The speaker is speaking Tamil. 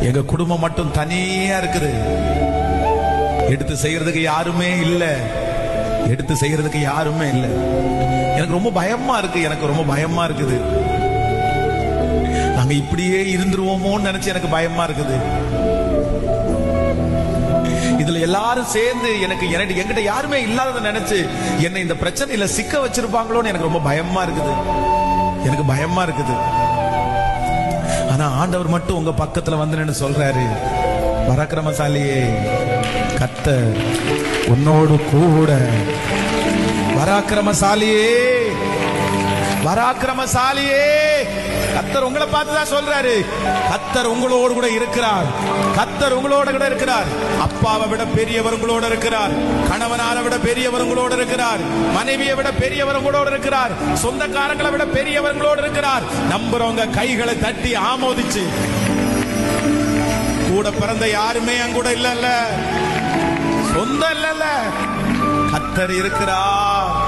எங்க குடும்பம் மட்டும் தனியா இருக்குது. எடுத்து செய்யறதுக்கு யாருமே இல்ல. எடுத்து செய்யறதுக்கு யாருமே இல்ல. எனக்கு ரொம்ப பயமா இருக்கு. எனக்கு ரொம்ப பயமா இருக்குது. நாங்க இப்படியே இருந்துருவோமோன்னு நினைச்சு எனக்கு பயமா இருக்குது. இதுல எல்லாரும் சேர்ந்து என்கிட்ட யாருமே இல்லாததை நினைச்சு என்னை இந்த பிரச்சனையில சிக்க வச்சிருப்பாங்களோன்னு எனக்கு ரொம்ப பயமா இருக்குது. எனக்கு பயமா இருக்குது. ஆனா ஆண்டவர் மட்டும் உங்க பக்கத்துல வந்து நின்னு சொல்றாரு, பராக்கிரமசாலியே, கர்த்தர் உன்னோடு கூட. பராக்கிரமசாலியே, பராக்கிரமசாலியே, கர்த்தர் உங்களை பார்த்துதான் சொல்றாரு. கர்த்தர் உங்களோடு கூட இருக்கிறார். கர்த்தர் உங்களோட கூட இருக்கிறார். அப்பாவை விட பெரியவர் உங்களோட இருக்கிறார். கணவனாரை விட பெரியவர் உங்களோட இருக்கிறார். மனைவியை விட பெரியவர் உங்களோட இருக்கிறார். சொந்தக்காரங்களை விட பெரியவர் உங்களோட இருக்கிறார். நம்புறவங்க கைகளை தட்டி ஆமோதிச்சு, கூட பிறந்த யாருமே அங்கூட இல்ல, சொந்தம் இல்ல, கர்த்தர் இருக்கிறார்.